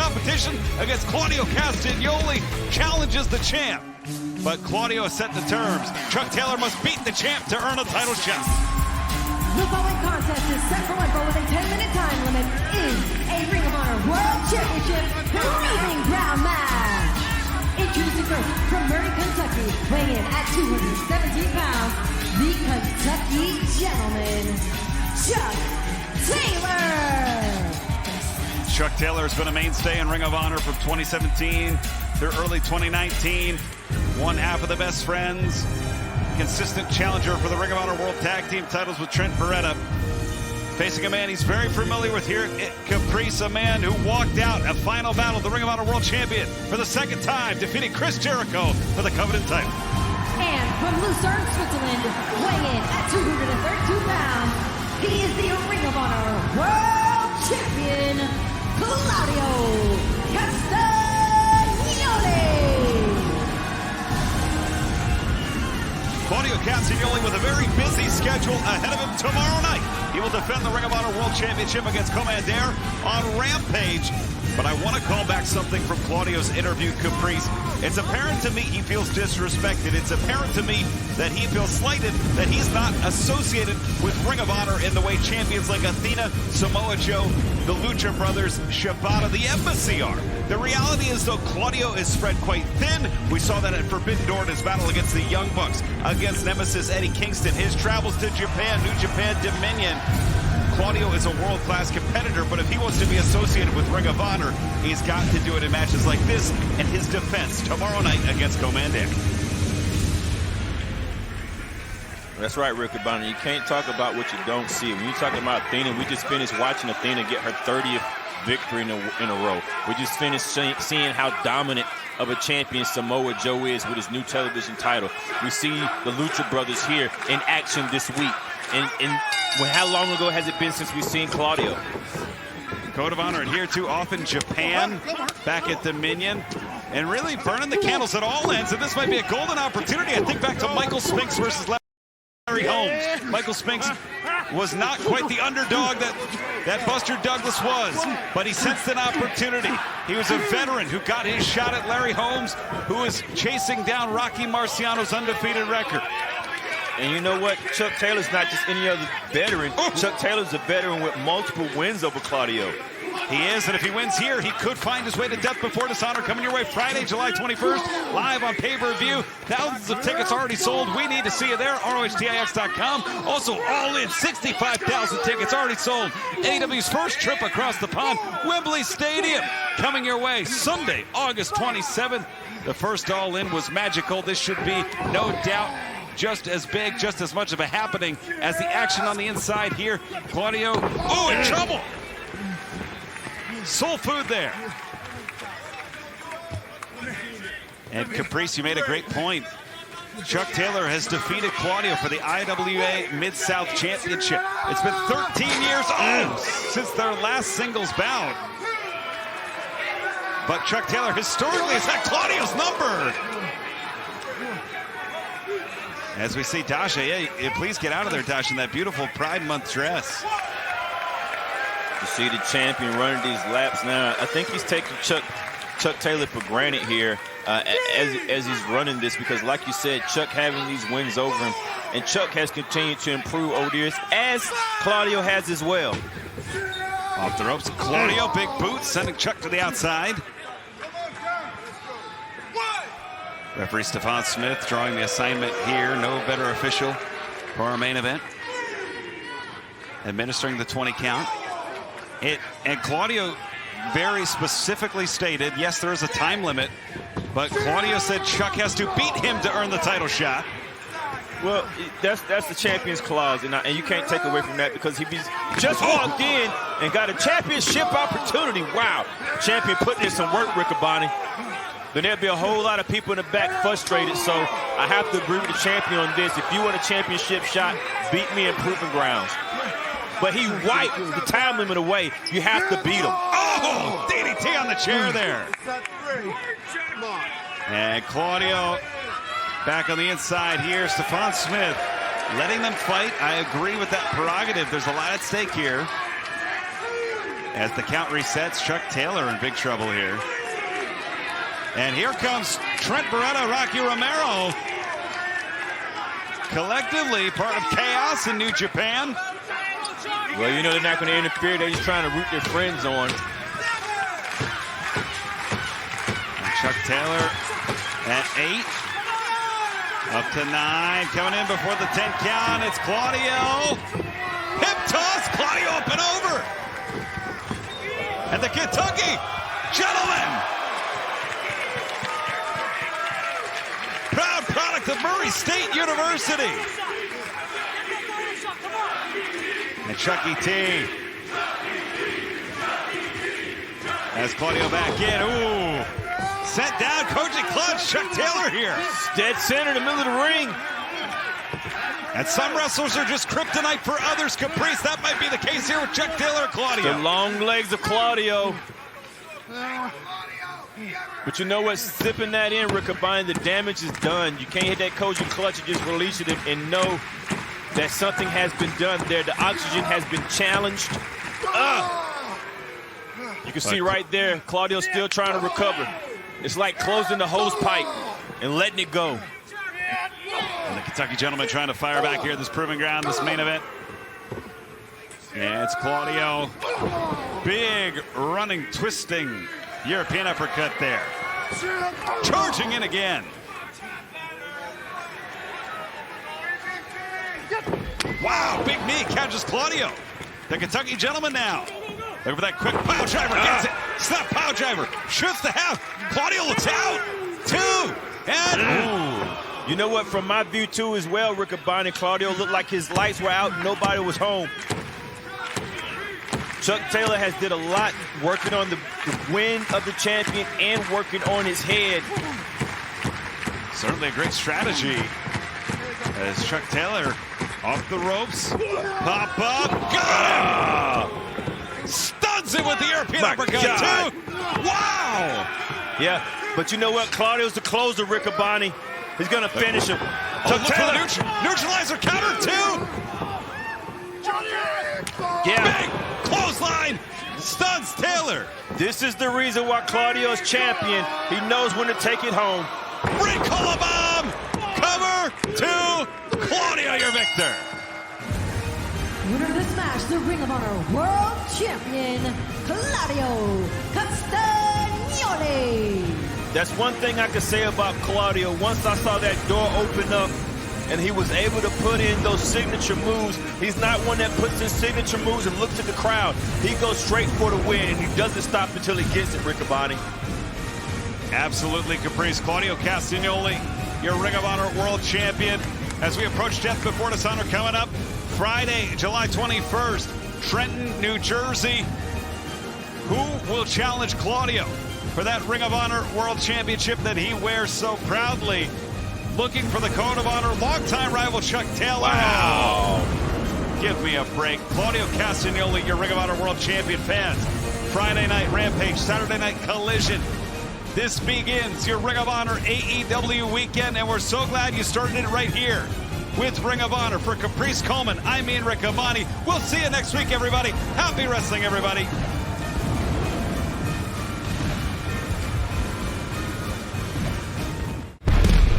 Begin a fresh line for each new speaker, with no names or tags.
competition against Claudio Castagnoli, challenges the champ. But Claudio has set the terms. Chuck Taylor must beat the champ to earn a title shot.
The following contest is set for one, but with a 10-minute time limit is a Ring of Honor World Championship Proving Ground match. Introducing first from Murray, Kentucky, weighing in at 217 pounds, the Kentucky Gentleman, Chuck Taylor.
Chuck Taylor has been a mainstay in Ring of Honor from 2017 through early 2019. One half of the best friends. Consistent challenger for the Ring of Honor World Tag Team titles with Trent Beretta. Facing a man he's very familiar with here at Caprice, a man who walked out a final battle, the Ring of Honor World Champion for the second time, defeating Chris Jericho for the Covenant title.
And from Lucerne, Switzerland, weighing in at 232 pounds, he is the Ring of Honor World Champion, Claudio Castagnoli.
Claudio Castagnoli with a very busy schedule ahead of him tomorrow night. He will defend the Ring of Honor World Championship against Commander on Rampage. But I want to call back something from Claudio's interview, Caprice. It's apparent to me he feels disrespected. It's apparent to me that he feels slighted, that he's not associated with Ring of Honor in the way champions like Athena, Samoa Joe, the Lucha Brothers, Shibata, the Embassy are. The reality is, though, Claudio is spread quite thin. We saw that at Forbidden Door in his battle against the Young Bucks, against Nemesis Eddie Kingston, his travels to Japan, New Japan Dominion. Claudio is a world-class competitor, but if he wants to be associated with Ring of Honor, he's got to do it in matches like this and his defense tomorrow night against Commander.
That's right, Rick Bonner. You can't talk about what you don't see. When you're talking about Athena, we just finished watching Athena get her 30th victory in a row. We just finished seeing how dominant of a champion Samoa Joe is with his new television title. We see the Lucha Brothers here in action this week. And how long ago has it been since we've seen Claudio?
Code of Honor adhered to often Japan, back at Dominion, and really burning the candles at all ends. And this might be a golden opportunity. I think back to Michael Spinks versus Larry Holmes. Michael Spinks was not quite the underdog that Buster Douglas was, but he sensed an opportunity. He was a veteran who got his shot at Larry Holmes, who was chasing down Rocky Marciano's undefeated record.
And you know what? Chuck Taylor's not just any other veteran. Chuck Taylor's a veteran with multiple wins over Claudio.
He is, and if he wins here, he could find his way to Death Before Dishonor, coming your way Friday, July 21st, live on pay-per-view. Thousands of tickets already sold. We need to see you there, ROHTIX.com. Also, all in, 65,000 tickets already sold. AEW's first trip across the pond, Wembley Stadium, coming your way Sunday, August 27th. The first all-in was magical. This should be, no doubt, just as big, just as much of a happening as the action on the inside here. Claudio, in trouble. Soul food there. And Caprice, you made a great point. Chuck Taylor has defeated Claudio for the IWA Mid-South Championship. It's been 13 years since their last singles bout. But Chuck Taylor historically has had Claudio's number. As we see Dasha, please get out of there, Dasha, in that beautiful Pride Month dress.
You see the champion running these laps now. I think he's taking Chuck Taylor for granted here as he's running this, because like you said, Chuck having these wins over him, and Chuck has continued to improve over the years, as Claudio has as well.
Off the ropes, Claudio, big boots, sending Chuck to the outside. Referee Stefan Smith drawing the assignment here. No better official for our main event. Administering the 20 count. And Claudio very specifically stated, yes, there is a time limit, but Claudio said Chuck has to beat him to earn the title shot.
Well, that's the champion's clause, and you can't take away from that, because he just walked in and got a championship opportunity. Wow. Champion putting in some work, Riccaboni. Then there'll be a whole lot of people in the back frustrated, so I have to agree with the champion on this. If you want a championship shot, beat me in Proving Grounds. But he wiped the time limit away. You have to beat him.
Oh, DDT on the chair there. And Claudio back on the inside here. Stefan Smith letting them fight. I agree with that prerogative. There's a lot at stake here. As the count resets, Chuck Taylor in big trouble here. And here comes Trent Beretta, Rocky Romero. Collectively, part of chaos in New Japan.
Well, you know they're not going to interfere. They're just trying to root their friends on.
And Chuck Taylor at 8. Up to 9. Coming in before the 10 count. It's Claudio. Hip toss. Claudio up and over. And the Kentucky Gentleman. Proud product of Murray State University. And Chucky T. As Claudio back in. Ooh. Set down. Koji clutch. Chuck Taylor here.
Dead center in the middle of the ring.
And some wrestlers are just kryptonite for others. Caprice, that might be the case here with Chuck Taylor and Claudio.
The long legs of Claudio. But you know what? Sipping that in, Riccaboni, the damage is done. You can't hit that Koji clutch and just release it and know that something has been done there. The oxygen has been challenged. You can see right there, Claudio's still trying to recover. It's like closing the hose pipe and letting it go.
And the Kentucky Gentleman trying to fire back here at this proving ground, this main event. And it's Claudio. Big running, twisting European uppercut there. Charging in again. Wow, big knee catches Claudio. The Kentucky Gentleman now. Look for that quick power driver. Gets it. Snap power driver. Shoots the half. Claudio looks out. 2. And
ooh. You know what? From my view, too, as well, Riccaboni, Claudio looked like his lights were out and nobody was home. Chuck Taylor has did a lot working on the win of the champion and working on his head.
Certainly a great strategy. As Chuck Taylor off the ropes. Pop up. Got him! Stuns him with the European uppercut, too. Wow!
Yeah, but you know what? Claudio's the closer, Riccaboni. He's going to finish him.
Chuck Taylor. Neutralizer counter, too.
Yeah.
Big clothesline. Stuns Taylor.
This is the reason why Claudio's champion. He knows when to take it home.
Ricola bomb. Cover 2. Claudio, your victor.
Winner of this match, the Ring of Honor World Champion, Claudio Castagnoli.
That's one thing I can say about Claudio. Once I saw that door open up and he was able to put in those signature moves, he's not one that puts in signature moves and looks at the crowd. He goes straight for the win, and he doesn't stop until he gets it, Riccaboni.
Absolutely, Caprice. Claudio Castagnoli, your Ring of Honor World Champion. As we approach Death Before Dishonor coming up Friday, July 21st, Trenton, New Jersey. Who will challenge Claudio for that Ring of Honor World Championship that he wears so proudly? Looking for the Code of Honor, longtime rival Chuck Taylor.
Wow.
Give me a break. Claudio Castagnoli, your Ring of Honor World Champion. Fans, Friday night Rampage, Saturday night Collision. This begins your Ring of Honor AEW weekend, and we're so glad you started it right here with Ring of Honor. For Caprice Coleman, I'm Riccaboni. We'll see you next week, everybody. Happy wrestling, everybody.